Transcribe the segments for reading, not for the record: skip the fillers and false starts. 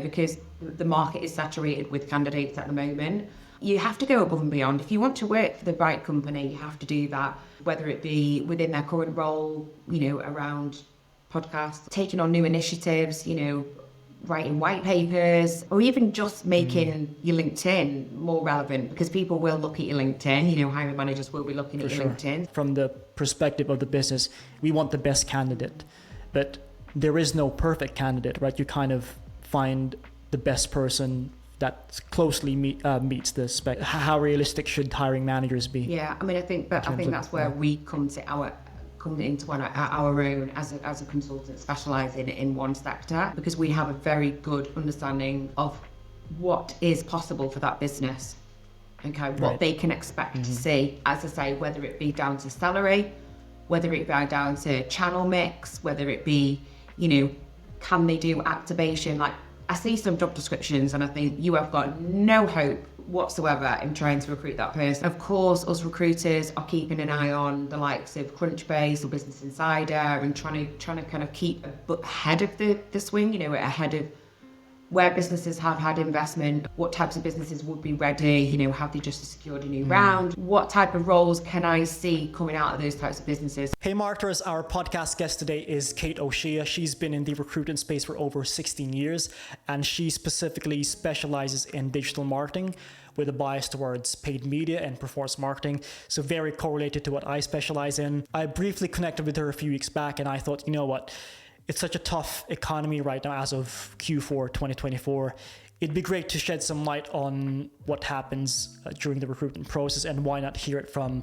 because the market is saturated with candidates at the moment. You have to go above and beyond. If you want to work for the right company, you have to do that, whether it be within their current role, around podcasts, taking on new initiatives, writing white papers, or even just making your LinkedIn more relevant, because people will look at your LinkedIn, hiring managers will be looking at your LinkedIn. From the perspective of the business, we want the best candidate, but there is no perfect candidate, right? You kind of find the best person that closely meets the spec. How realistic should hiring managers be? Yeah, I think that's where we come into our own as a consultant specialising in one sector, because we have a very good understanding of what is possible for that business. Okay, what they can expect to see, as I say, whether it be down to salary, whether it be down to channel mix, whether it be, can they do activation? Like, I see some job descriptions and I think you have got no hope whatsoever in trying to recruit that person. Of course, us recruiters are keeping an eye on the likes of Crunchbase or Business Insider and trying to kind of keep ahead of the swing, ahead of where businesses have had investment, what types of businesses would be ready, have they just secured a new round, what type of roles can I see coming out of those types of businesses. Hey marketers, our podcast guest today is Kate O'Shea. She's been in the recruitment space for over 16 years, and she specifically specializes in digital marketing with a bias towards paid media and performance marketing. So very correlated to what I specialize in. I briefly connected with her a few weeks back and I thought, you know what? It's such a tough economy right now as of Q4 2024. It'd be great to shed some light on what happens during the recruitment process, and why not hear it from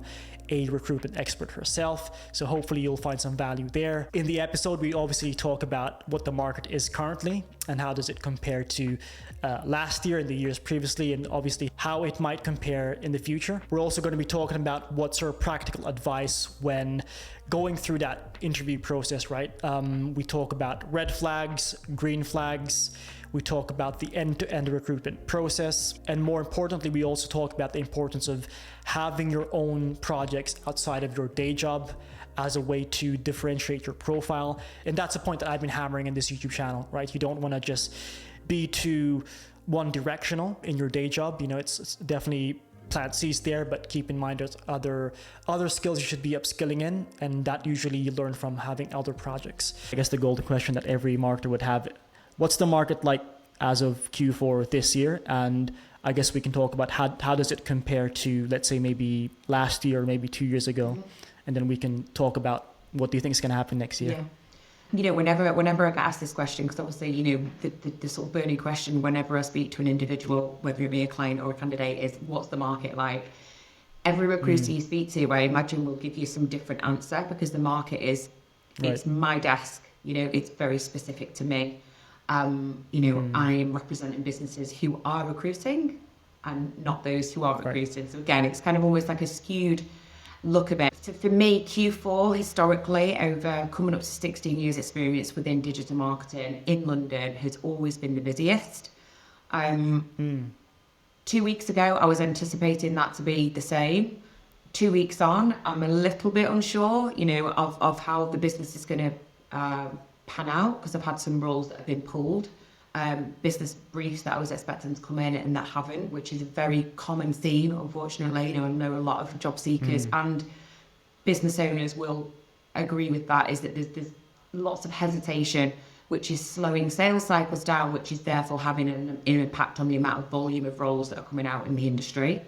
a recruitment expert herself. So hopefully you'll find some value there. In the episode, we obviously talk about what the market is currently and how does it compare to last year and the years previously, and obviously how it might compare in the future. We're also going to be talking about what's her practical advice when going through that interview process, right? We talk about red flags, green flags. We talk about the end-to-end recruitment process. And more importantly, we also talk about the importance of having your own projects outside of your day job as a way to differentiate your profile. And that's a point that I've been hammering in this YouTube channel, right? You don't want to just be too one directional in your day job. It's definitely plant seeds there, but keep in mind there's other skills you should be upskilling in, and that usually you learn from having other projects. I guess the golden question that every marketer would have: what's the market like as of Q4 this year? And I guess we can talk about how does it compare to, let's say, maybe last year or maybe 2 years ago, and then we can talk about what do you think is going to happen next year. Yeah. Whenever I get asked this question, because obviously, the sort of burning question whenever I speak to an individual, whether it be a client or a candidate, is what's the market like? Every recruiter you speak to, I imagine, will give you some different answer, because the market is, it's my desk, it's very specific to me. I am representing businesses who are recruiting and not those who aren't recruiting. So again, it's kind of almost like a skewed look of it. So for me, Q4 historically, over coming up to 16 years experience within digital marketing in London, has always been the busiest. 2 weeks ago, I was anticipating that to be the same. 2 weeks on, I'm a little bit unsure, of how the business is going to pan out, because I've had some roles that have been pulled, business briefs that I was expecting to come in and that haven't, which is a very common theme, unfortunately. I know a lot of job seekers and business owners will agree with that, is that there's lots of hesitation, which is slowing sales cycles down, which is therefore having an impact on the amount of volume of roles that are coming out in the industry.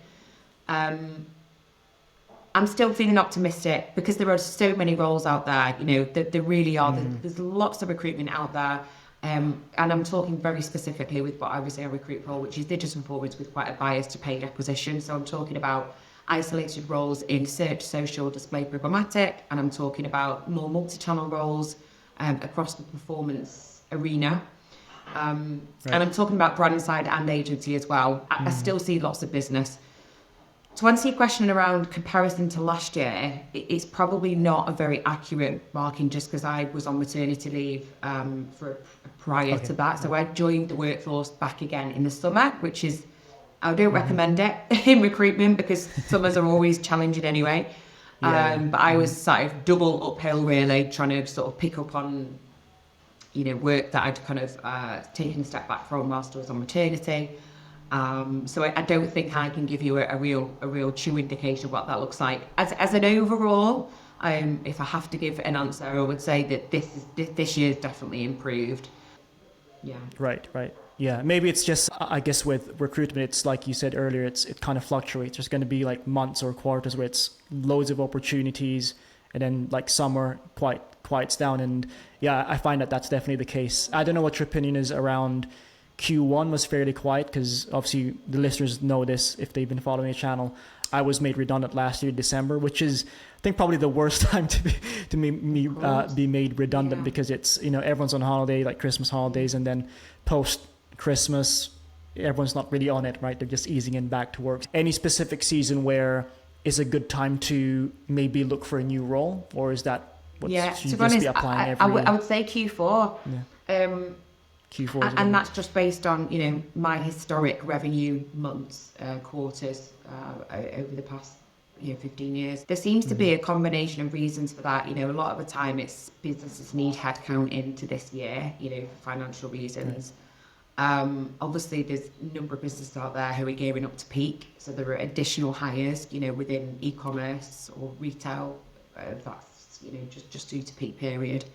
I'm still feeling optimistic, because there are so many roles out there, there really are. There's lots of recruitment out there. And I'm talking very specifically with what I would say a recruit role, which is digital performance with quite a bias to paid acquisition. So I'm talking about isolated roles in search, social, display, programmatic, and I'm talking about more multi-channel roles across the performance arena. And I'm talking about brand side and agency as well. I still see lots of business. To answer your question around comparison to last year, it's probably not a very accurate marking, just because I was on maternity leave prior to that. So I joined the workforce back again in the summer, which is, I don't recommend it in recruitment, because summers are always challenging anyway. But I was sort of double uphill, really, trying to sort of pick up on, work that I'd kind of taken a step back from whilst I was on maternity. So I don't think I can give you a real true indication of what that looks like. As an overall, if I have to give an answer, I would say that this year's definitely improved. Yeah. Right. Yeah, maybe it's just, I guess with recruitment, it's like you said earlier, it kind of fluctuates. There's going to be like months or quarters where it's loads of opportunities, and then like summer quiets down. And yeah, I find that that's definitely the case. I don't know what your opinion is around Q1 was fairly quiet, because obviously the listeners know this if they've been following the channel. I was made redundant last year, December, which is, I think, probably the worst time to be made redundant, because it's, everyone's on holiday, like Christmas holidays, and then post Christmas, everyone's not really on it, right? They're just easing in back to work. Any specific season where is a good time to maybe look for a new role, or is that what should you just be applying every year? I would say Q4. Yeah. Q4 and that's just based on my historic revenue months, quarters over the past 15 years. There seems to be a combination of reasons for that. A lot of the time it's businesses need headcount into this year, for financial reasons. Obviously there's a number of businesses out there who are gearing up to peak, so there are additional hires, within e-commerce or retail, that's just due to peak period.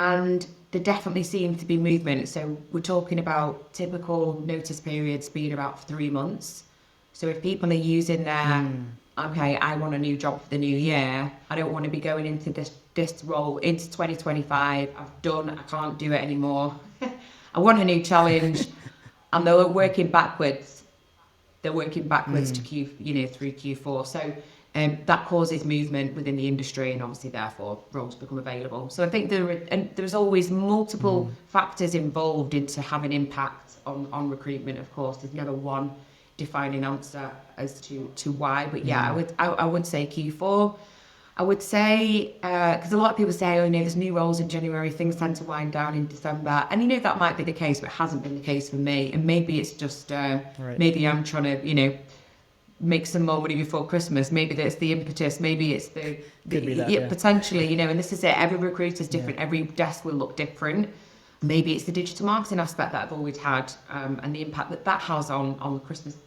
And there definitely seems to be movement. So we're talking about typical notice periods being about 3 months. So if people are using their, okay, I want a new job for the new year, I don't want to be going into this role into 2025, I've done, I can't do it anymore. I want a new challenge. And they're working backwards. To through Q4. So that causes movement within the industry, and obviously therefore roles become available. So I think there's always multiple factors involved into having impact on recruitment. Of course, there's never one defining answer as to why, but I would say Q4. I would say, because a lot of people say, there's new roles in January, things tend to wind down in December. And that might be the case, but it hasn't been the case for me. And maybe it's just, maybe I'm trying to, make some more money before Christmas. Maybe that's the impetus. Maybe it's potentially, and this is it. Every recruiter is different. Every desk will look different. Maybe it's the digital marketing aspect that I've always had, and the impact that has on Christmas,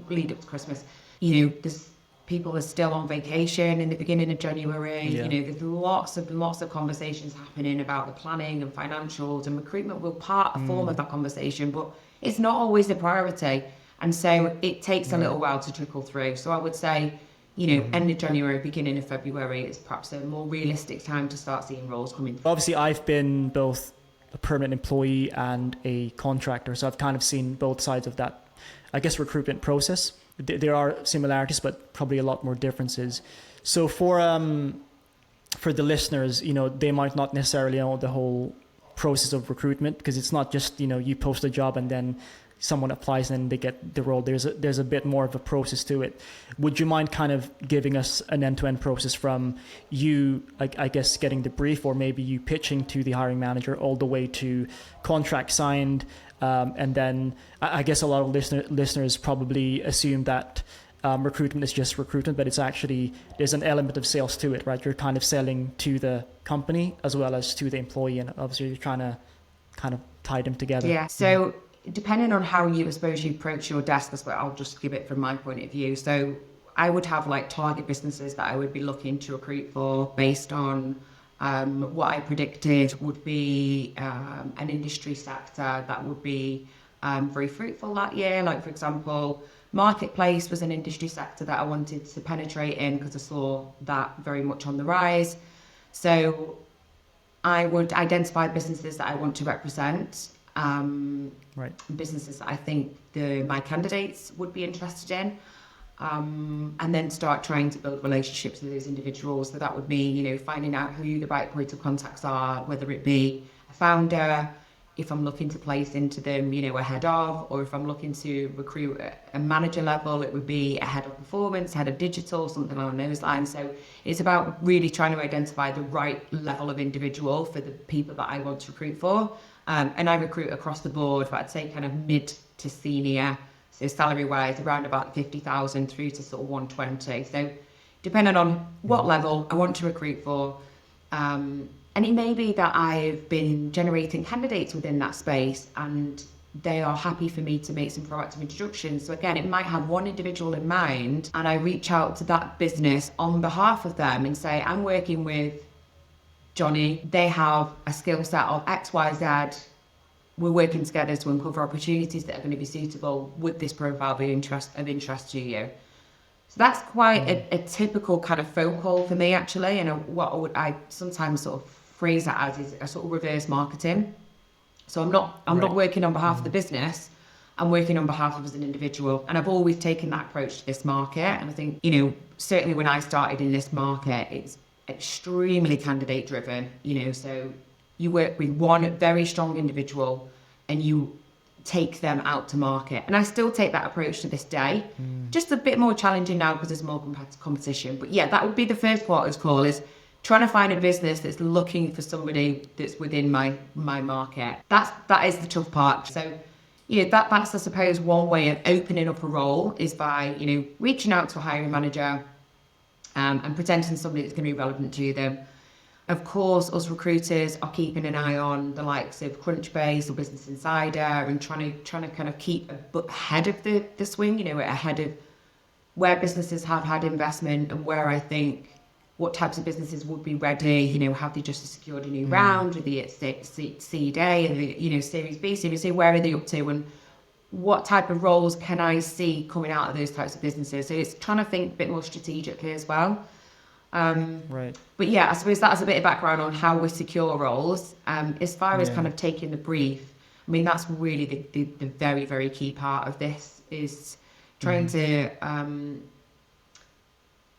lead up to Christmas. There's people are still on vacation in the beginning of January. There's lots of conversations happening about the planning and financials, and recruitment will a form of that conversation, but it's not always the priority. And so it takes a little while to trickle through. So I would say, end of January, beginning of February is perhaps a more realistic time to start seeing roles coming through. Obviously, I've been both a permanent employee and a contractor, so I've kind of seen both sides of that, I guess, recruitment process. There are similarities, but probably a lot more differences. So for the listeners, they might not necessarily know the whole process of recruitment, because it's not just, you post a job and then someone applies and they get the role. There's a bit more of a process to it. Would you mind kind of giving us an end-to-end process from you, I guess, getting the brief, or maybe you pitching to the hiring manager, all the way to contract signed? And then I guess a lot of listeners probably assume that recruitment is just recruitment, but it's actually, there's an element of sales to it, right? You're kind of selling to the company as well as to the employee, and obviously you're trying to kind of tie them together. Yeah, so depending on how you approach your desk, as well, I'll just give it from my point of view. So I would have like target businesses that I would be looking to recruit for based on what I predicted would be an industry sector that would be very fruitful that year. Like, for example, marketplace was an industry sector that I wanted to penetrate in because I saw that very much on the rise. So I would identify businesses that I want to represent, businesses that I think my candidates would be interested in. And then start trying to build relationships with those individuals. So that would mean, finding out who the right point of contacts are, whether it be a founder, if I'm looking to place into them, a head of, or if I'm looking to recruit a manager level, it would be a head of performance, head of digital, something along those lines. So it's about really trying to identify the right level of individual for the people that I want to recruit for. And I recruit across the board, but I'd say kind of mid to senior. So salary-wise, around about 50,000 through to sort of 120. So depending on what level I want to recruit for. And And it may be that I've been generating candidates within that space and they are happy for me to make some proactive introductions. So again, it might have one individual in mind and I reach out to that business on behalf of them and say, I'm working with Johnny. They have a skill set of X, Y, Z. We're working together to uncover opportunities that are going to be suitable. Would this profile be of interest to you? So that's quite a typical kind of phone call for me, actually. And what I sometimes sort of phrase that as is a sort of reverse marketing. So I'm not working on behalf of the business. I'm working on behalf of as an individual. And I've always taken that approach to this market. And I think, certainly when I started in this market, it's extremely candidate driven, so you work with one very strong individual and you take them out to market. And I still take that approach to this day. Just a bit more challenging now because there's more competition. But yeah, that would be the first quarter's call, is trying to find a business that's looking for somebody that's within my market. That is the tough part. So that's I suppose one way of opening up a role is by reaching out to a hiring manager and presenting somebody that's going to be relevant to them. Of course, us recruiters are keeping an eye on the likes of Crunchbase or Business Insider and trying to kind of keep ahead of the swing, ahead of where businesses have had investment and where I think what types of businesses would be ready. Have they just secured a new round? Are they at Seed A? Are they, Series B, Series C? Where are they up to? And what type of roles can I see coming out of those types of businesses? So it's trying to think a bit more strategically as well. Right. But yeah, I suppose that's a bit of background on how we secure roles. As far as kind of taking the brief, I mean, that's really the very, very key part of this, is trying to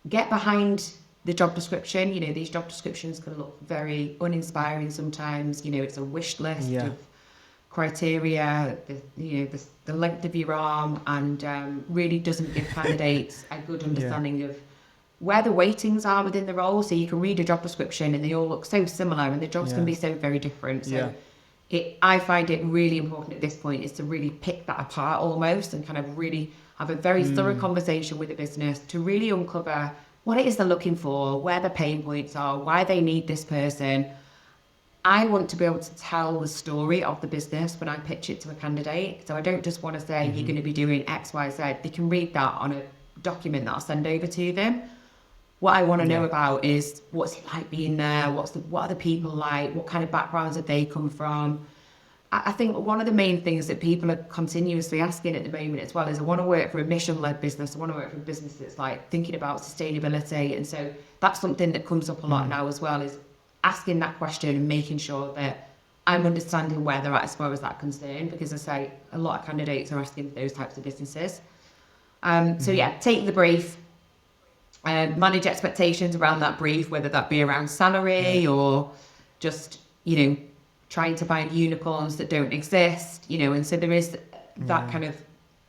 get behind the job description. These job descriptions can look very uninspiring sometimes. It's a wish list of criteria, the length of your arm, and really doesn't give candidates a good understanding of where the weightings are within the role. So you can read a job description and they all look so similar and the jobs can be so very different. So I find it really important at this point is to really pick that apart almost and kind of really have a very thorough conversation with the business to really uncover what it is they're looking for, where the pain points are, why they need this person. I want to be able to tell the story of the business when I pitch it to a candidate. So I don't just want to say you're going to be doing X, Y, Z. They can read that on a document that I'll send over to them. What I want to know about is what's it like being there, what are the people like, what kind of backgrounds have they come from. I think one of the main things that people are continuously asking at the moment as well is, I want to work for a mission-led business, I want to work for a business that's like thinking about sustainability. And so that's something that comes up a lot now as well, is asking that question and making sure that I'm understanding where they're at as far as that concerned, because I say a lot of candidates are asking those types of businesses. So yeah, take the brief, manage expectations around that brief, whether that be around salary or just, trying to find unicorns that don't exist, and so there is that kind of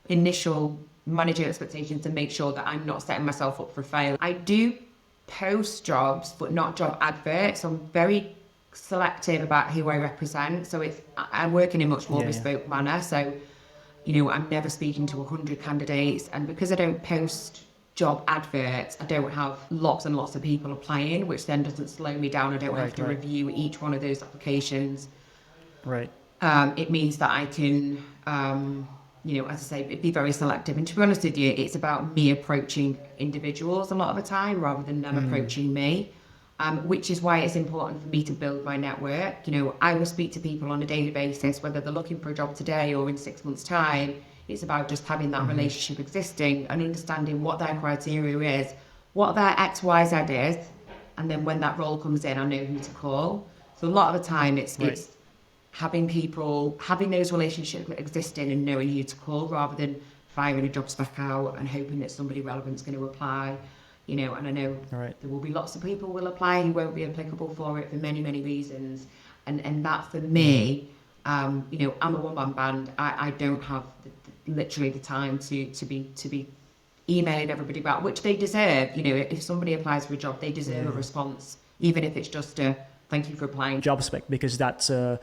initial managing expectations to make sure that I'm not setting myself up for failure. I do post jobs, but not job adverts. So I'm very selective about who I represent. So I'm working in a much more bespoke manner. So, I'm never speaking to 100 candidates. And because I don't post job adverts, I don't have lots and lots of people applying, which then doesn't slow me down. I don't have to review each one of those applications. Right. It means that I can, as I say, be very selective. And to be honest with you, it's about me approaching individuals a lot of the time rather than them approaching me, which is why it's important for me to build my network. I will speak to people on a daily basis, whether they're looking for a job today or in 6 months' time. It's about just having that relationship existing and understanding what their criteria is, what their X, Y, Z is, and then when that role comes in, I know who to call. So a lot of the time, it's having those relationships existing and knowing who to call, rather than firing a job spec out and hoping that somebody relevant is going to apply. And I know there will be lots of people will apply who won't be applicable for it for many, many reasons. And that for me, I'm a one-man band. I don't have literally the time to be emailing everybody back, which they deserve. If somebody applies for a job, they deserve a response, even if it's just a thank you for applying job spec, because that's a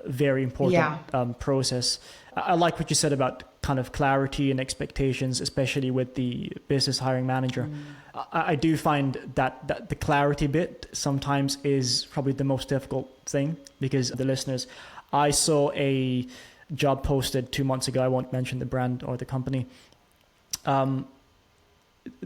very important process. I like what you said about kind of clarity and expectations, especially with the business hiring manager. I do find that the clarity bit sometimes is probably the most difficult thing, because the listeners, I saw a job posted 2 months ago. I won't mention the brand or the company.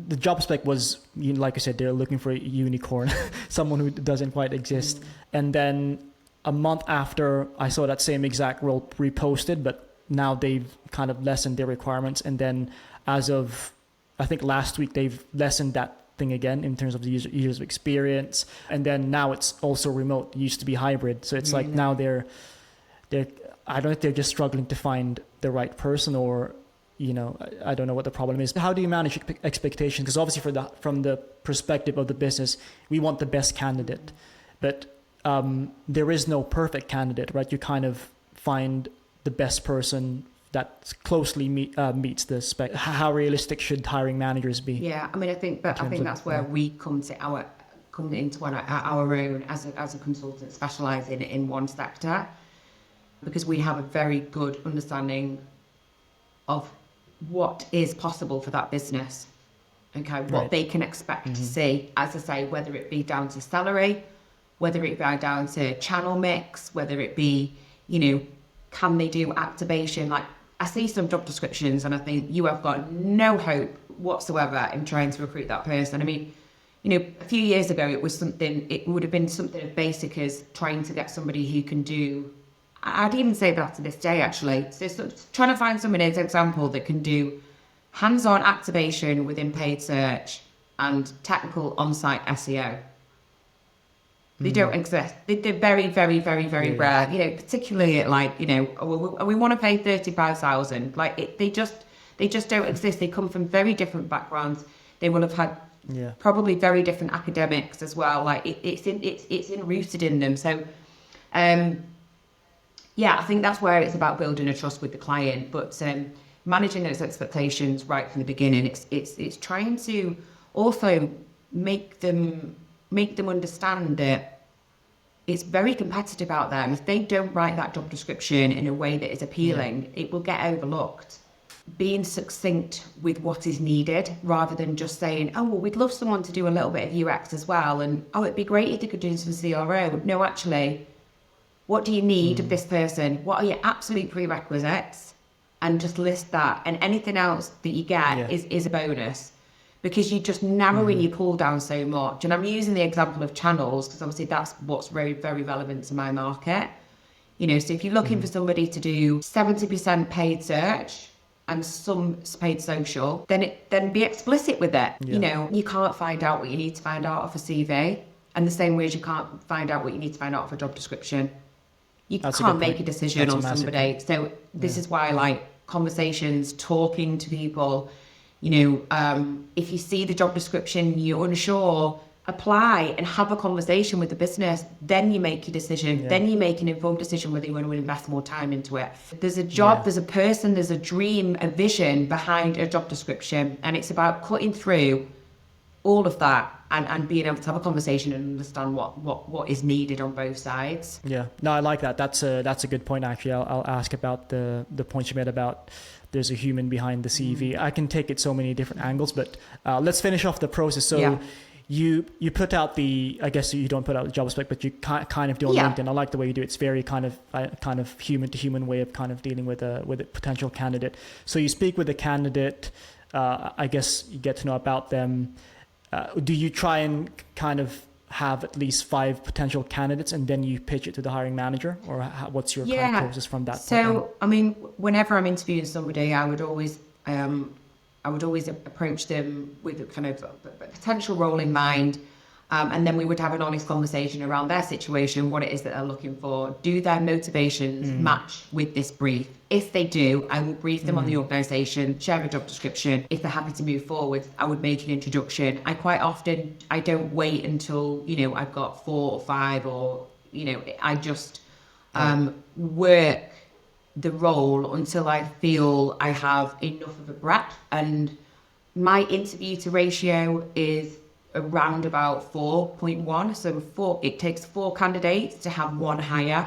The job spec was, like I said, they're looking for a unicorn, someone who doesn't quite exist. And then a month after, I saw that same exact role reposted, but now they've kind of lessened their requirements. And then as of, I think last week, they've lessened that thing again in terms of the years of experience. And then now it's also remote. It used to be hybrid. So it's like now they're I don't know if they're just struggling to find the right person, or, I don't know what the problem is. How do you manage expectations? Because obviously from the perspective of the business, we want the best candidate, but there is no perfect candidate, right? You kind of find the best person that closely meets the spec. How realistic should hiring managers be? Yeah, I mean, I think that's where we come into our own as a consultant specialising in one sector, because we have a very good understanding of what is possible for that business. Okay, what they can expect to see, as I say, whether it be down to salary, whether it be down to channel mix, whether it be, can they do activation? Like, I see some job descriptions and I think you have got no hope whatsoever in trying to recruit that person. I mean, a few years ago, it would have been something as basic as trying to get somebody who can do, I'd even say that to this day, actually. So trying to find somebody, as an example, that can do hands-on activation within paid search and technical on-site SEO. They don't exist. They're very, very, very, very rare. Particularly at we want to pay 35,000. They just don't exist. They come from very different backgrounds. They will have had probably very different academics as well. It's rooted in them. So, I think that's where it's about building a trust with the client, but managing those expectations right from the beginning. It's trying to also make them understand that it's very competitive out there. And if they don't write that job description in a way that is appealing, it will get overlooked. Being succinct with what is needed, rather than just saying, oh, well, we'd love someone to do a little bit of UX as well. And, oh, it'd be great if they could do some CRO. No, actually, what do you need of this person? What are your absolute prerequisites? And just list that. And anything else that you get is a bonus, because you're just narrowing your pull down so much. And I'm using the example of channels because obviously that's what's very, very relevant to my market. So if you're looking for somebody to do 70% paid search and some paid social, then be explicit with it. You can't find out what you need to find out off a CV, and the same way as you can't find out what you need to find out off a job description. You can't make a decision on somebody. So this is why, conversations, talking to people, if you see the job description, you're unsure, apply and have a conversation with the business. Then you make your decision. Then you make an informed decision whether you want to invest more time into it. There's a job, there's a person, there's a dream, a vision behind a job description. And it's about cutting through all of that and being able to have a conversation and understand what is needed on both sides. Yeah, no, I like that. That's a good point, actually. I'll ask about the points you made about there's a human behind the CV. I can take it so many different angles, but let's finish off the process. So you put out I guess you don't put out the job spec, but you kind of do on LinkedIn. I like the way you do it. It's very kind of human to human way of kind of dealing with a potential candidate. So you speak with the candidate, I guess you get to know about them. Do you try and kind of have at least 5 potential candidates and then you pitch it to the hiring manager, or what's your kind of process from that point? So, I mean, whenever I'm interviewing somebody, I would always approach them with a kind of a potential role in mind. And then we would have an honest conversation around their situation, what it is that they're looking for. Do their motivations match with this brief? If they do, I will brief them on the organisation, share a job description. If they're happy to move forward, I would make an introduction. I don't wait until, I've got 4 or 5 or, I just work the role until I feel I have enough of a breadth. And my interview to ratio is around about 4.1. So it takes 4 candidates to have 1 hire.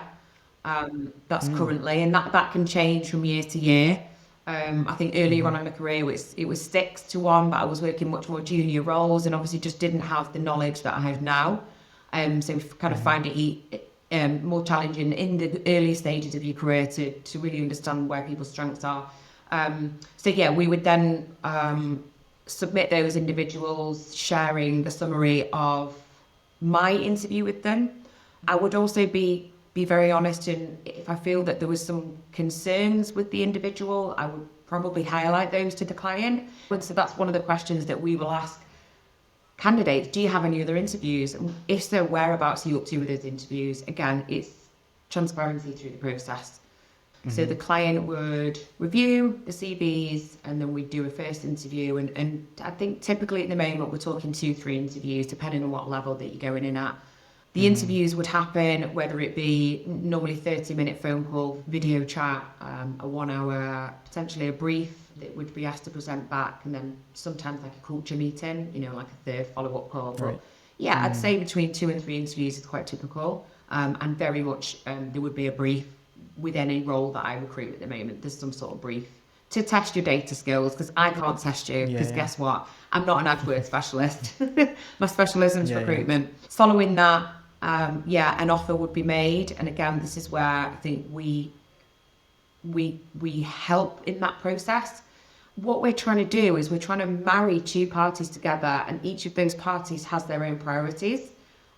That's currently, and that can change from year to year. I think earlier on in my career it was 6-1, but I was working much more junior roles and obviously just didn't have the knowledge that I have now. So kind of find it more challenging in the early stages of your career to really understand where people's strengths are. So yeah, we would then submit those individuals, sharing the summary of my interview with them. I would also be very honest, and if I feel that there was some concerns with the individual, I would probably highlight those to the client. And so that's one of the questions that we will ask candidates. Do you have any other interviews? And if so, whereabouts are you up to with those interviews? Again, it's transparency through the process. So the client would review the CVs and then we'd do a first interview. And I think typically at the moment we're talking 2-3 interviews, depending on what level that you're going in at. The interviews would happen, whether it be normally 30-minute phone call, video chat, a 1 hour, potentially a brief that would be asked to present back, and then sometimes like a culture meeting, like a third follow-up call. Right. But yeah, I'd say between 2 and 3 interviews is quite typical. And very much there would be a brief with any role that I recruit at the moment. There's some sort of brief to test your data skills, because I can't test you, because guess what? I'm not an AdWords specialist. My specialism is recruitment. Following that, an offer would be made. And again, this is where I think we help in that process. What we're trying to do is we're trying to marry 2 parties together, and each of those parties has their own priorities.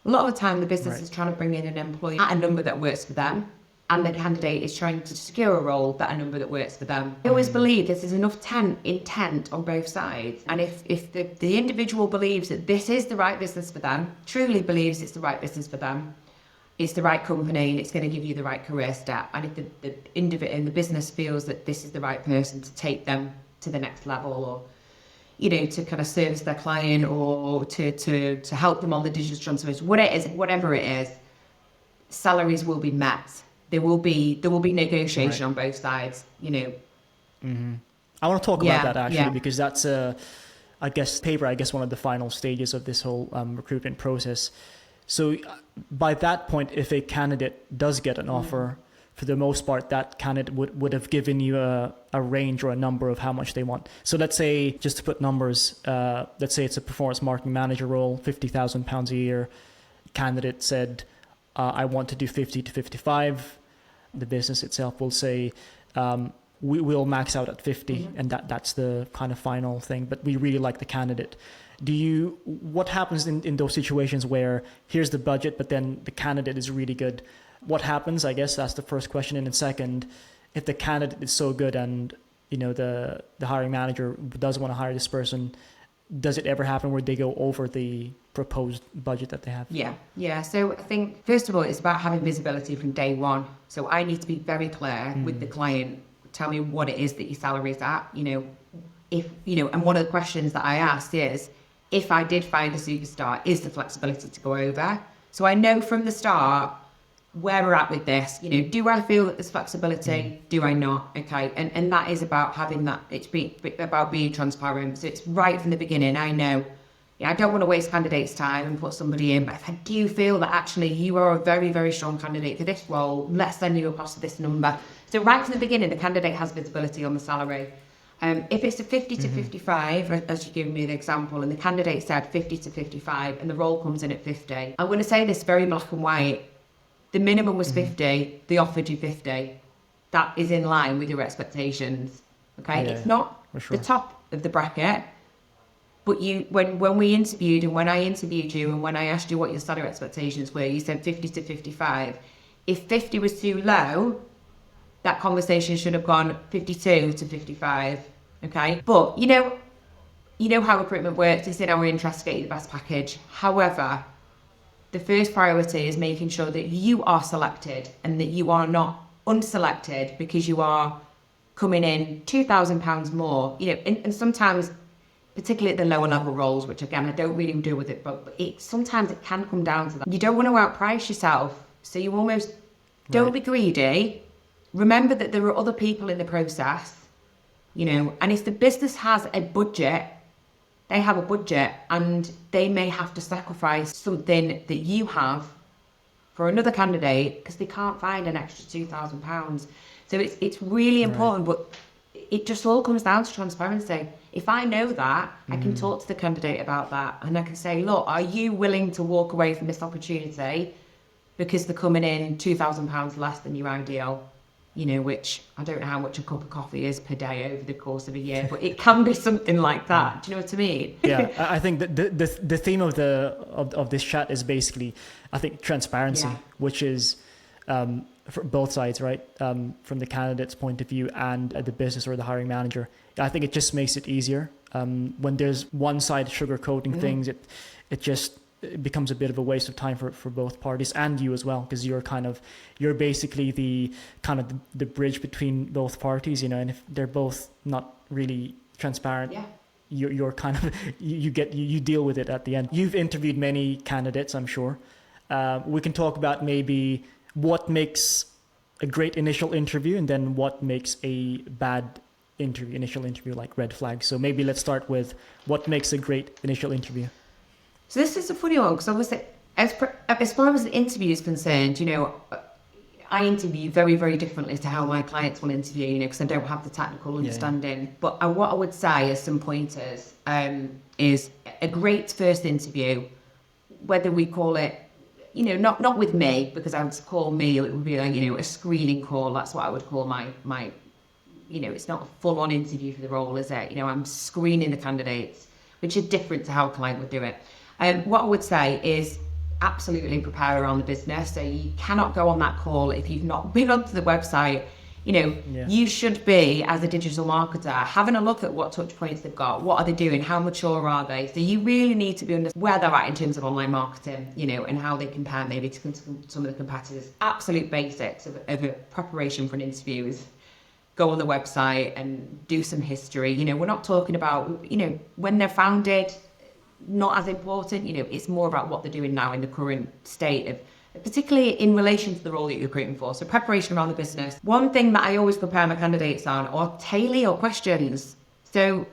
A lot of the time, the business is trying to bring in an employee at a number that works for them, and the candidate is trying to secure a role at a number that works for them. I always believe there's enough intent on both sides. And if the individual believes that this is the right business for them, truly believes it's the right business for them, it's the right company, and it's going to give you the right career step, and if the individual in the business feels that this is the right person to take them to the next level, or to kind of service their client, or to help them on the digital transformation, whatever it is, salaries will be met. There will be negotiation on both sides, I want to talk about that actually, because that's I guess one of the final stages of this whole recruitment process. So by that point, if a candidate does get an offer, for the most part, that candidate would have given you a range or a number of how much they want. So let's say, just to put numbers, let's say it's a performance marketing manager role, £50,000 a year. Candidate said, I want to do 50 to 55. The business itself will say, we will max out at 50, and that's the kind of final thing. But we really like the candidate. What happens in those situations where here's the budget, but then the candidate is really good? What happens? I guess that's the first question. And then second, if the candidate is so good and the hiring manager does want to hire this person, does it ever happen where they go over the proposed budget that they have? Yeah. So I think, first of all, it's about having visibility from day one. So I need to be very clear with the client. Tell me what it is that your salary is at. And one of the questions that I asked is, if I did find a superstar, is the flexibility to go over? So I know from the start where we're at with this. Do I feel that there's flexibility? Do I not? Okay. And that is about having that, about being transparent. So it's right from the beginning. I know, I don't want to waste candidates' time and put somebody in, but if I do feel that actually you are a very, very strong candidate for this role, let's send you across to this number. So right from the beginning, the candidate has visibility on the salary. If it's a 50 to 55, as you gave me the example, and the candidate said 50 to 55, and the role comes in at 50, I'm going to say this very black and white. The minimum was 50, they offered you 50. That is in line with your expectations. Okay, it's not the top of the bracket, but when we interviewed, and when I interviewed you, and when I asked you what your salary expectations were, you said 50 to 55. If 50 was too low, that conversation should have gone 52 to 55. Okay, but you know how recruitment works. It's in our interest to get you the best package. However, the first priority is making sure that you are selected and that you are not unselected because you are coming in £2,000 more. And sometimes, particularly at the lower level roles, which again, I don't really deal with it, but sometimes it can come down to that. You don't want to outprice yourself. So you almost don't be greedy. Remember that there are other people in the process, and if the business has a budget, they have a budget, and they may have to sacrifice something that you have for another candidate because they can't find an extra £2,000. So it's really important, but it just all comes down to transparency. If I know that, I can talk to the candidate about that, and I can say, look, are you willing to walk away from this opportunity because they're coming in £2,000 less than your ideal? You know, which I don't know how much a cup of coffee is per day over the course of a year, but it can be something like that. Do you know what I mean? Yeah, I think that the theme of this chat is basically, I think, transparency, which is for both sides, right? From the candidate's point of view and the business or the hiring manager. I think it just makes it easier. When there's one side sugarcoating things, it becomes a bit of a waste of time for both parties and you as well, because you're basically the bridge between both parties, you know, and if they're both not really transparent, you're kind of you deal with it at the end. You've interviewed many candidates, I'm sure. We can talk about maybe what makes a great initial interview and then what makes a bad initial interview, like red flags. So maybe let's start with what makes a great initial interview. So this is a funny one, because obviously, as far as the interview is concerned, you know, I interview very, very differently to how my clients will interview, you know, because I don't have the technical understanding. Yeah. But what I would say as some pointers is a great first interview, whether we call it, you know, not with me, because I would call me, it would be like, you know, a screening call. That's what I would call my you know, it's not a full-on interview for the role, is it? You know, I'm screening the candidates, which is different to how a client would do it. What I would say is absolutely prepare around the business. So you cannot go on that call if you've not been onto the website. You know, you should be, as a digital marketer, having a look at what touch points they've got, what are they doing, how mature are they. So you really need to be understanding where they're at in terms of online marketing, you know, and how they compare maybe to some of the competitors. Absolute basics of a preparation for an interview is go on the website and do some history. You know, we're not talking about, you know, when they're founded, not as important. You know, it's more about what they're doing now in the current state of, particularly in relation to the role that you're recruiting for. So preparation around the business. One thing that I always prepare my candidates on are tailor your questions. So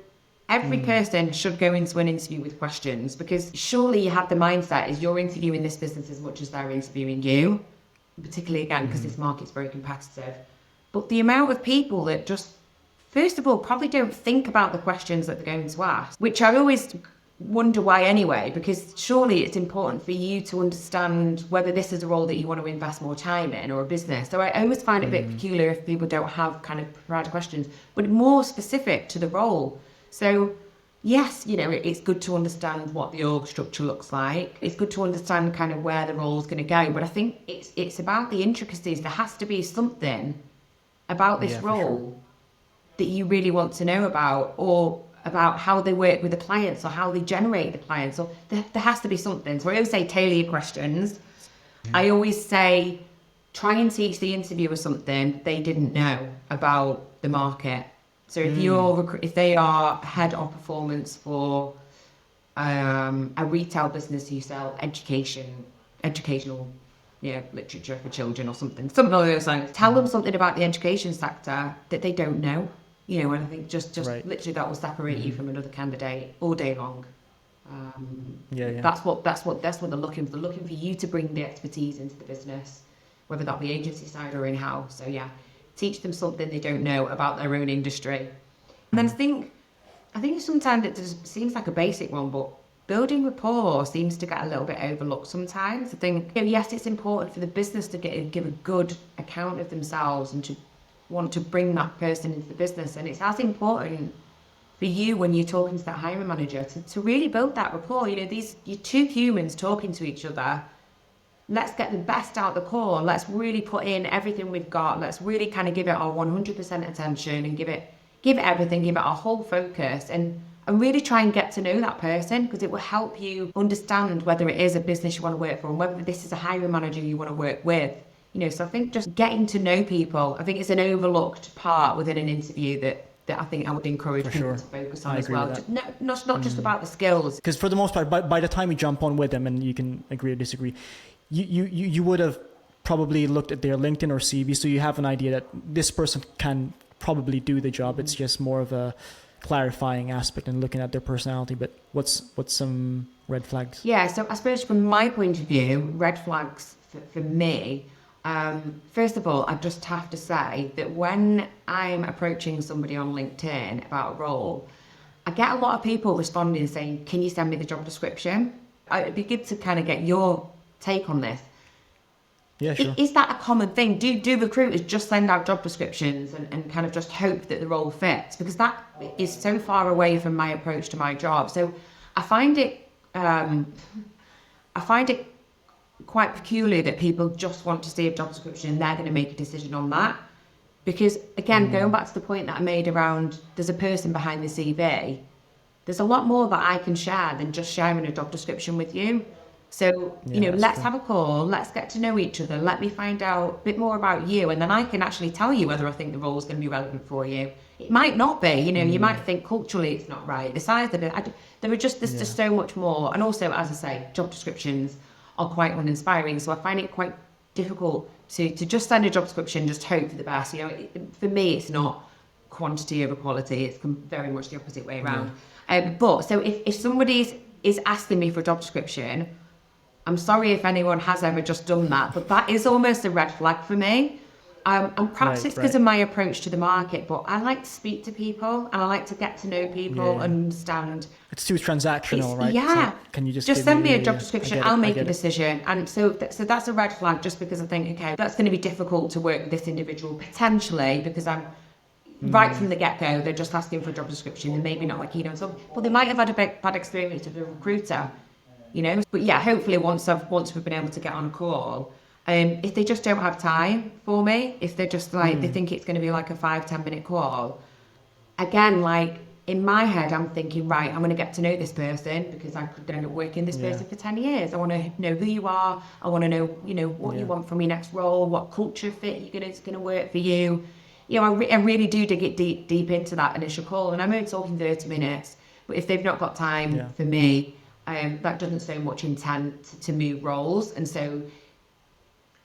every person should go into an interview with questions, because surely you have the mindset is you're interviewing this business as much as they're interviewing you, particularly again, because this market's very competitive. But the amount of people that just, first of all, probably don't think about the questions that they're going to ask, which I always wonder why anyway, because surely it's important for you to understand whether this is a role that you want to invest more time in, or a business. So I always find it a bit peculiar if people don't have kind of prepared questions, but more specific to the role. So yes, you know, it's good to understand what the org structure looks like. It's good to understand kind of where the role's going to go. But I think it's about the intricacies. There has to be something about this role that you really want to know about, or about how they work with the clients, or how they generate the clients, or there has to be something. So I always say tailor your questions. I always say try and teach the interviewer something they didn't know about the market. So if they are head of performance for a retail business who sell educational literature for children or something along those lines, tell them something about the education sector that they don't know. You know, and I think just right. Literally that will separate you from another candidate all day long. That's what they're looking for. They're looking for you to bring the expertise into the business, whether that be agency side or in-house. So teach them something they don't know about their own industry. And then I think sometimes it just seems like a basic one, but building rapport seems to get a little bit overlooked sometimes. I think, yes, it's important for the business to give a good account of themselves and to want to bring that person into the business. And it's as important for you when you're talking to that hiring manager to really build that rapport. You know, you're two humans talking to each other. Let's get the best out of the call. Let's really put in everything we've got. Let's really kind of give it our 100% attention and give it everything, give it our whole focus, and really try and get to know that person, because it will help you understand whether it is a business you want to work for and whether this is a hiring manager you want to work with. You know, so I think just getting to know people, I think it's an overlooked part within an interview that I think I would encourage people to focus on as well. Not just about the skills. Because for the most part, by the time you jump on with them, and you can agree or disagree, you would have probably looked at their LinkedIn or CV, so you have an idea that this person can probably do the job. It's just more of a clarifying aspect and looking at their personality. But what's some red flags? Yeah, so I suppose from my point of view, red flags for me First of all, I just have to say that when I'm approaching somebody on LinkedIn about a role, I get a lot of people responding saying, can you send me the job description? It'd be good to kind of get your take on this. Yeah, sure. Is that a common thing? Do recruiters just send out job descriptions and kind of just hope that the role fits? Because that is so far away from my approach to my job. So I find it quite peculiar that people just want to see a job description and they're going to make a decision on that. Because again, going back to the point that I made around there's a person behind the CV, there's a lot more that I can share than just sharing a job description with you. So, let's have a call, let's get to know each other, let me find out a bit more about you, and then I can actually tell you whether I think the role is going to be relevant for you. It might not be, you might think culturally it's not right, the size of it, there's just so much more. And also, as I say, job descriptions are quite uninspiring, so I find it quite difficult to just send a job description, just hope for the best. For me, it's not quantity over quality, it's very much the opposite way around. But so if somebody is asking me for a job description, I'm sorry if anyone has ever just done that, but that is almost a red flag for me. And perhaps it's because of my approach to the market, but I like to speak to people and I like to get to know people, understand. It's too transactional, right? Yeah. So can you just send me a job description, I'll make a decision. And so that's a red flag, just because I think, okay, that's going to be difficult to work with this individual potentially, because I'm right from the get-go, they're just asking for a job description and maybe not like, but they might have had a bad experience with a recruiter. But yeah, hopefully once we've been able to get on a call, if they just don't have time for me, if they're just like, they think it's going to be like a 5-10 minute call, again, like in my head, I'm thinking, right, I'm going to get to know this person because I could end up working with this person for 10 years. I want to know who you are. I want to know, what you want from your next role, what culture fit it's going to work for you. I really do dig it deep into that initial call, and I'm only talking 30 minutes, but if they've not got time for me, that doesn't show much intent to move roles. And so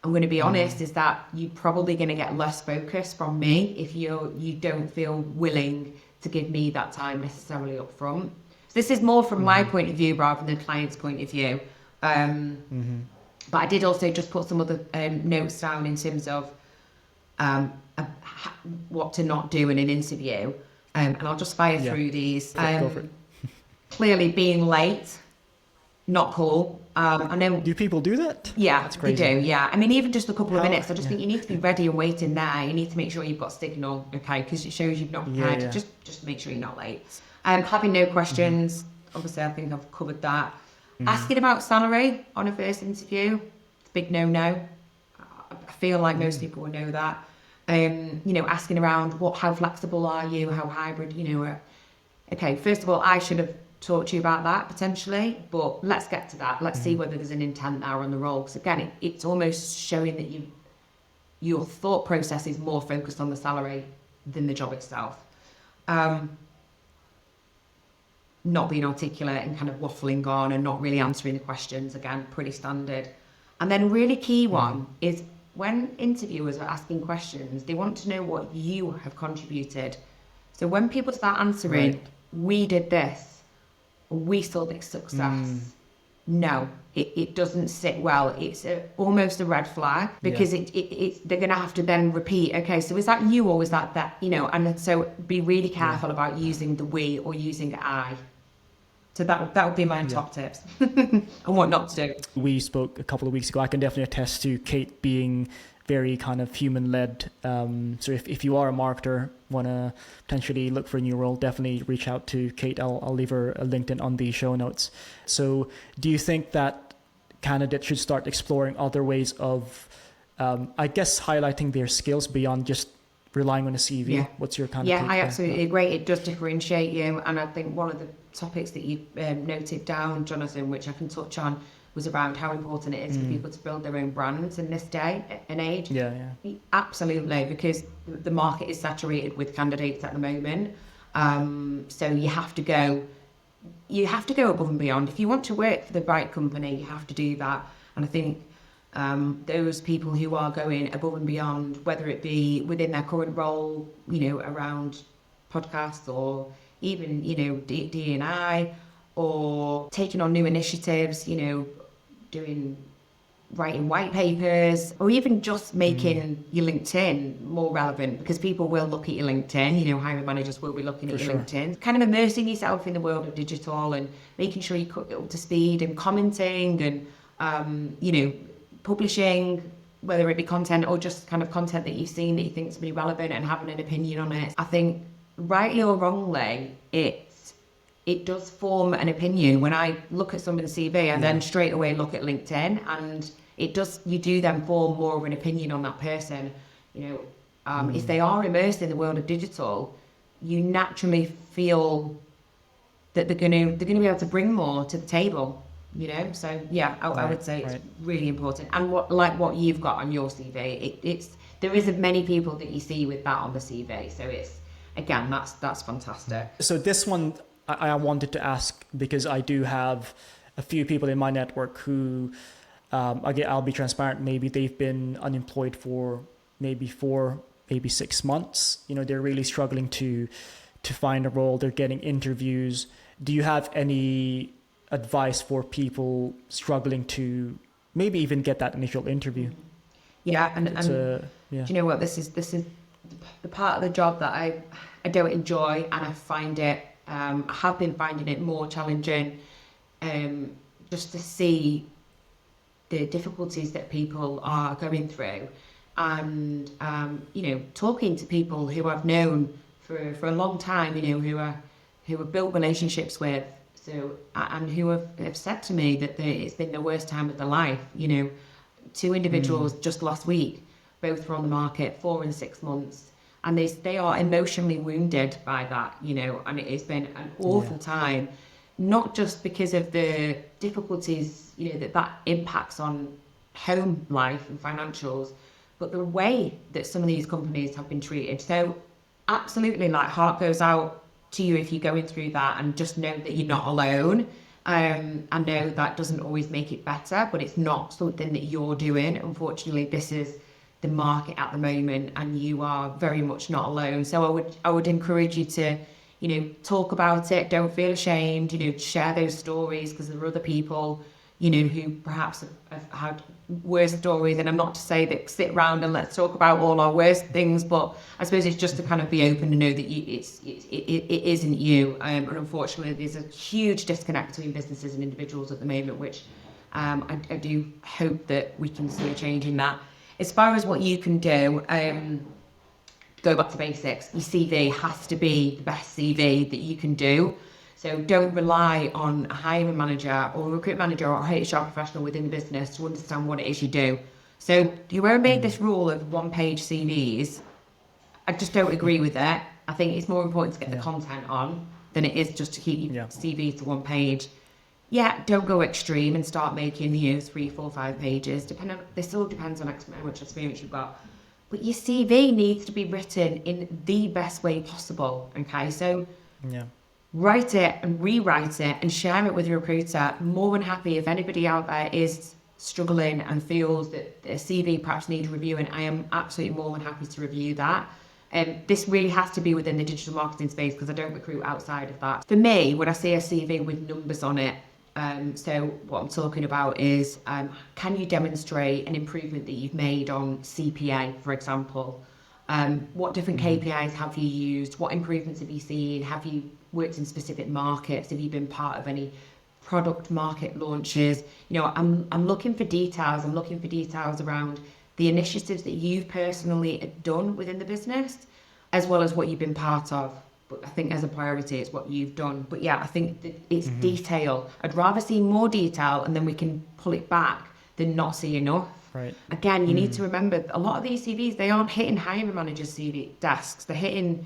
I'm going to be honest, is that you're probably going to get less focus from me if you don't feel willing to give me that time necessarily up front. So this is more from my point of view rather than the client's point of view. But I did also just put some other notes down in terms of what to not do in an interview. And I'll just fire through these. Go for it. Clearly being late, not cool. I know. Do people do that? Yeah, that's crazy. They do. Yeah, I mean, even just a couple of minutes. I just think you need to be ready and waiting there. You need to make sure you've got signal, okay, because it shows you've not prepared. Just make sure you're not late. Having no questions. Obviously, I think I've covered that. Asking about salary on a first interview, it's a big no-no. I feel like most people will know that. Asking around how flexible are you, how hybrid, okay, first of all, I should have talked to you about that potentially, but let's get to that. Let's see whether there's an intent there on the role. Because again, it's almost showing that your thought process is more focused on the salary than the job itself. Not being articulate and kind of waffling on and not really answering the questions, again, pretty standard. And then really key one is when interviewers are asking questions, they want to know what you have contributed. So when people start answering, we did this, we saw this success. No, it doesn't sit well. It's almost a red flag because they're going to have to then repeat, okay, so is that you or was that? And so be really careful about using the we or using I. So that would be my top tips and what not to do. We spoke a couple of weeks ago. I can definitely attest to Kate being very kind of human-led. So if you are a marketer, want to potentially look for a new role, definitely reach out to Kate. I'll leave her a LinkedIn on the show notes. So do you think that candidates should start exploring other ways of, I guess, highlighting their skills beyond just relying on a CV? Yeah. What's your kind of take I absolutely agree. It does differentiate you. And I think one of the topics that you noted down, Jonathan, which I can touch on, was around how important it is for people to build their own brands in this day and age. Absolutely, because the market is saturated with candidates at the moment. So you have to go above and beyond. If you want to work for the right company, you have to do that. And I think those people who are going above and beyond, whether it be within their current role, around podcasts or even, D&I, or taking on new initiatives, doing writing white papers, or even just making your LinkedIn more relevant, because people will look at your LinkedIn, hiring managers will be looking at your LinkedIn. Kind of immersing yourself in the world of digital and making sure you cut it up to speed, and commenting and, publishing, whether it be content or just kind of content that you've seen that you think is really relevant, and having an opinion on it. I think, rightly or wrongly, it does form an opinion. When I look at someone's CV, and then straight away look at LinkedIn, and you do then form more of an opinion on that person. If they are immersed in the world of digital, you naturally feel that they're going to be able to bring more to the table. So yeah, I would say it's really important. And what you've got on your CV, there isn't many people that you see with that on the CV. So that's fantastic. So this one I wanted to ask, because I do have a few people in my network who, again, I'll be transparent, maybe they've been unemployed for maybe 4, maybe 6 months. They're really struggling to find a role. They're getting interviews. Do you have any advice for people struggling to maybe even get that initial interview? Yeah, and do you know what, this is the part of the job that I don't enjoy, and I find it I have been finding it more challenging, just to see the difficulties that people are going through, and talking to people who I've known for a long time, who have built relationships with, and who have said to me that it's been the worst time of their life. 2 individuals just last week, both were on the market 4 and 6 months, and they are emotionally wounded by that, and it's been an awful time, not just because of the difficulties, that impacts on home life and financials, but the way that some of these companies have been treated. So absolutely, heart goes out to you if you're going through that, and just know that you're not alone. I know that doesn't always make it better, but it's not something that you're doing. Unfortunately, this is the market at the moment, and you are very much not alone. So I would encourage you to, talk about it. Don't feel ashamed. Share those stories, because there are other people, who perhaps have had worse stories. And I'm not to say that sit around and let's talk about all our worst things, but I suppose it's just to kind of be open and know that it isn't you. And unfortunately, there's a huge disconnect between businesses and individuals at the moment, which I do hope that we can see a change in that. As far as what you can do, go back to basics. Your CV has to be the best CV that you can do. So don't rely on a hiring manager or a recruitment manager or a HR professional within the business to understand what it is you do. So you won't make this rule of 1-page CVs. I just don't agree with it. I think it's more important to get the content on than it is just to keep your CV to 1 page. Yeah, don't go extreme and start making 3, 4, 5 pages. This all depends on how much experience you've got. But your CV needs to be written in the best way possible. Okay, so write it and rewrite it and share it with your recruiter. More than happy if anybody out there is struggling and feels that their CV perhaps needs reviewing. I am absolutely more than happy to review that. This really has to be within the digital marketing space, because I don't recruit outside of that. For me, when I see a CV with numbers on it, so what I'm talking about is, can you demonstrate an improvement that you've made on CPA, for example? What different KPIs have you used? What improvements have you seen? Have you worked in specific markets? Have you been part of any product market launches? I'm looking for details. I'm looking for details around the initiatives that you've personally done within the business, as well as what you've been part of. But I think as a priority, it's what you've done. But yeah, I think that it's detail. I'd rather see more detail, and then we can pull it back, than not see enough. Right. Again, you need to remember, a lot of these CVs, they aren't hitting hiring managers' CV desks. They're hitting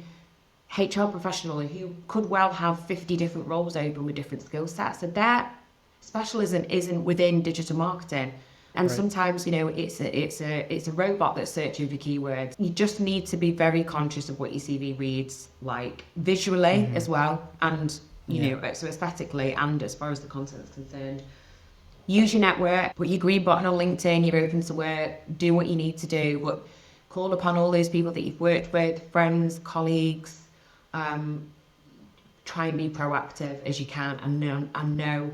HR professionals who could well have 50 different roles open with different skill sets. So their specialism isn't within digital marketing. And sometimes, it's a robot that's searching for keywords. You just need to be very conscious of what your CV reads like visually as well, and so aesthetically, and as far as the content is concerned. Use your network, put your green button on LinkedIn, you're open to work, do what you need to do, but call upon all those people that you've worked with, friends, colleagues. Try and be proactive as you can, and know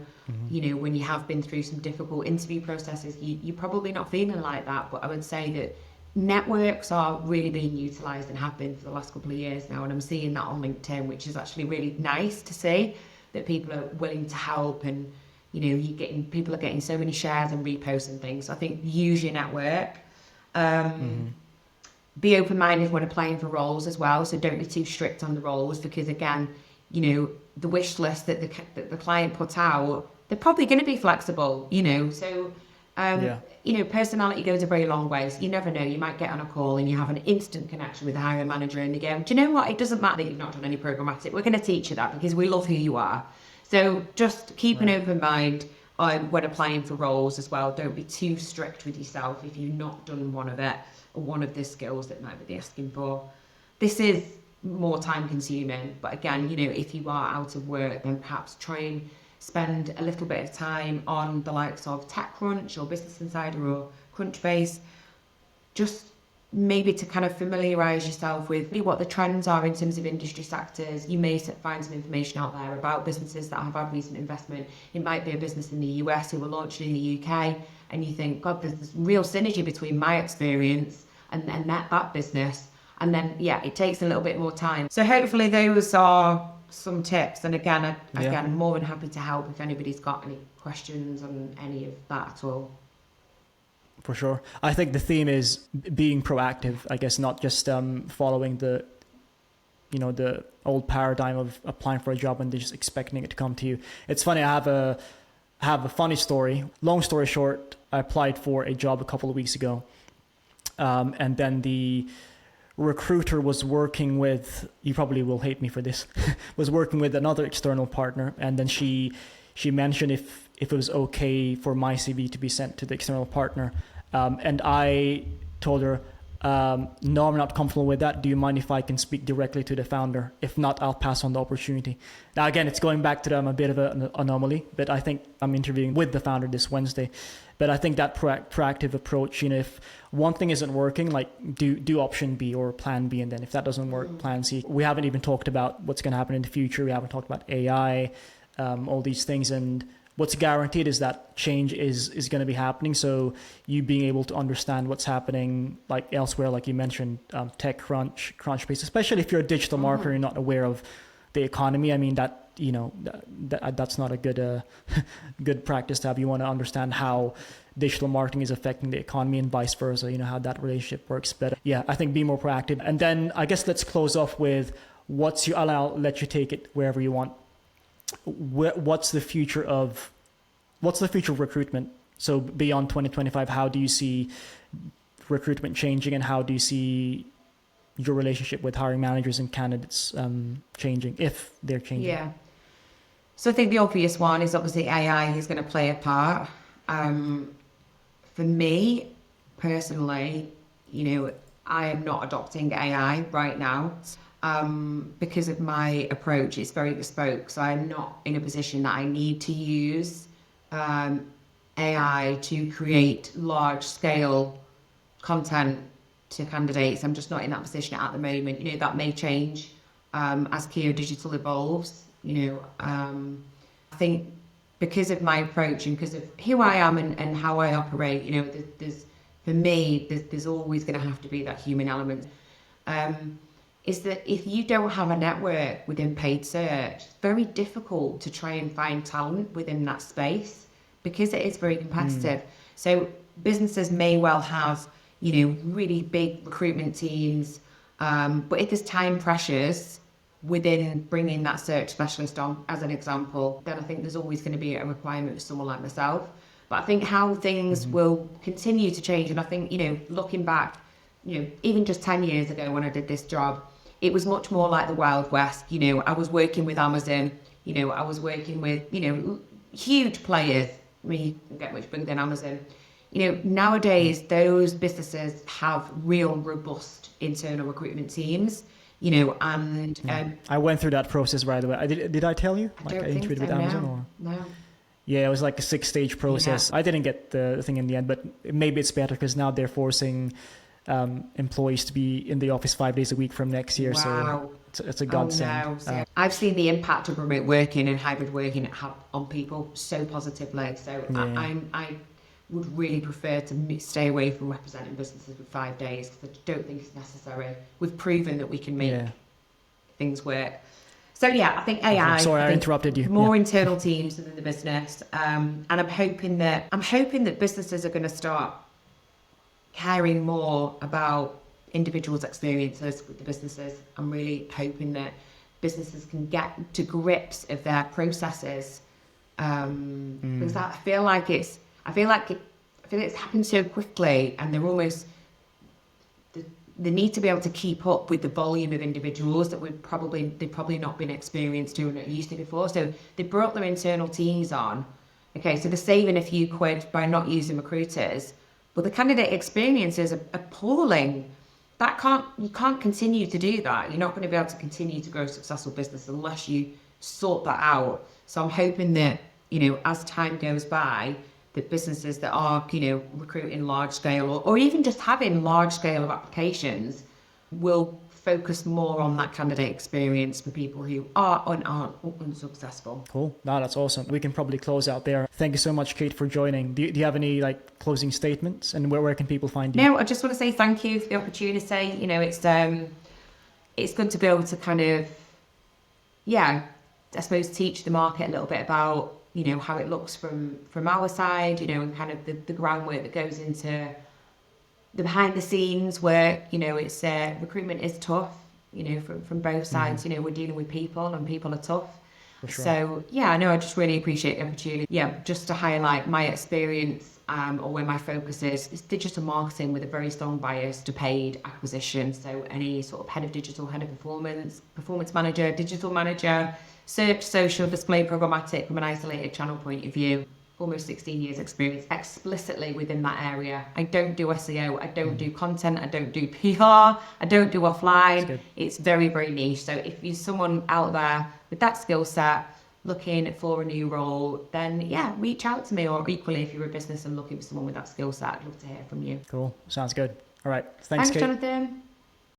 when you have been through some difficult interview processes, you're probably not feeling like that. But I would say that networks are really being utilised and have been for the last couple of years now. And I'm seeing that on LinkedIn, which is actually really nice to see, that people are willing to help, and people are getting so many shares and reposts and things. So I think use your network. Be open-minded when applying for roles as well. So don't be too strict on the roles, because again, the wish list that the client puts out, they're probably going to be flexible, So, personality goes a very long way. So you never know. You might get on a call and you have an instant connection with the hiring manager, and they go, do you know what? It doesn't matter that you've not done any programmatic. We're going to teach you that because we love who you are. So just keep an open mind when applying for roles as well. Don't be too strict with yourself if you've not done one of the skills that might be asking for. This is more time consuming, but again, if you are out of work, then perhaps try and spend a little bit of time on the likes of TechCrunch or Business Insider or Crunchbase, just maybe to kind of familiarise yourself with what the trends are in terms of industry sectors. You may find some information out there about businesses that have had recent investment. It might be a business in the US who were launching in the UK, and you think, God, there's this real synergy between my experience and that business. And then, it takes a little bit more time. So hopefully those are some tips. And again, I'm more than happy to help if anybody's got any questions on any of that at all. For sure. I think the theme is being proactive, I guess, not just following the old paradigm of applying for a job and just expecting it to come to you. It's funny, I have a funny story. Long story short, I applied for a job a couple of weeks ago. And then the recruiter was working with, you probably will hate me for this, was working with another external partner. And then she mentioned if it was okay for my CV to be sent to the external partner. And I told her, no, I'm not comfortable with that. Do you mind if I can speak directly to the founder? If not, I'll pass on the opportunity. Now, again, it's going back to them, a bit of an anomaly, but I think I'm interviewing with the founder this Wednesday. But I think that proactive approach, if one thing isn't working, like do option B or plan B. And then if that doesn't work, plan C. We haven't even talked about what's going to happen in the future. We haven't talked about AI, all these things. And what's guaranteed is that change is going to be happening. So you being able to understand what's happening like elsewhere, like you mentioned, TechCrunch, Crunchbase, especially if you're a digital marketer and not aware of the economy. I mean, that's not a good practice to have. You want to understand how digital marketing is affecting the economy and vice versa, how that relationship works. But I think be more proactive. And then I guess let's close off with I'll let you take it wherever you want. What's the future of recruitment? So beyond 2025, how do you see recruitment changing, and how do you see your relationship with hiring managers and candidates changing, if they're changing? Yeah. So I think the obvious one is obviously AI is going to play a part. For me personally, I am not adopting AI right now. Because of my approach, it's very bespoke. So I'm not in a position that I need to use AI to create large scale content to candidates. I'm just not in that position at the moment. That may change as Keo Digital evolves. I think because of my approach and because of who I am and how I operate, for me, there's always going to have to be that human element. Is that if you don't have a network within paid search, it's very difficult to try and find talent within that space because it is very competitive. So businesses may well have, really big recruitment teams, but if there's time pressures within bringing that search specialist on, as an example, then I think there's always going to be a requirement for someone like myself. But I think how things will continue to change, and I think, looking back, even just 10 years ago when I did this job, it was much more like the Wild West. I was working with Amazon, I was working with, huge players. I mean, you can get much bigger than Amazon. Nowadays, those businesses have real robust internal recruitment teams, and... I went through that process right away. Did I tell you? I interviewed with Amazon? No. Yeah, it was like a 6-stage process. Yeah. I didn't get the thing in the end, but maybe it's better because now they're forcing employees to be in the office 5 days a week from next year. Wow. it's a godsend. Oh, no. I've seen the impact of remote working and hybrid working have on people so positively. So I would really prefer to stay away from representing businesses with 5 days because I don't think it's necessary. We've proven that we can make things work. So yeah, I think AI. Sorry, I interrupted you. More internal teams within the business, and I'm hoping that businesses are going to start caring more about individuals' experiences with the businesses. I'm really hoping that businesses can get to grips of their processes, because I feel like it's happened so quickly, and they need to be able to keep up with the volume of individuals that they've probably not been experienced doing it used to before. So they brought their internal teams on. Okay, so they're saving a few quid by not using recruiters, but the candidate experience is appalling. You can't continue to do that. You're not going to be able to continue to grow a successful business unless you sort that out. So I'm hoping that, as time goes by, that businesses that are, recruiting large scale or even just having large scale of applications will focus more on that candidate experience for people who are or aren't unsuccessful. Cool. No, that's awesome. We can probably close out there. Thank you so much, Kate, for joining. Do you have any closing statements, and where can people find you? No, I just want to say thank you for the opportunity. It's good to be able to kind of, I suppose teach the market a little bit about, how it looks from our side, and kind of the groundwork that goes into the behind the scenes work. It's recruitment is tough, from both sides. We're dealing with people, and people are tough. For sure. So I just really appreciate the opportunity. Just to highlight my experience, or where my focus is digital marketing with a very strong bias to paid acquisition. So any sort of head of digital, head of performance manager, digital manager, search, social, display, programmatic from an isolated channel point of view. Almost 16 years experience explicitly within that area. I don't do SEO, I don't do content, I don't do PR, I don't do offline. It's very, very niche. So if you're someone out there with that skill set looking for a new role, then reach out to me. Or equally, if you're a business and looking for someone with that skill set, I'd love to hear from you. Cool. Sounds good. All right. Thanks, Kate. Jonathan.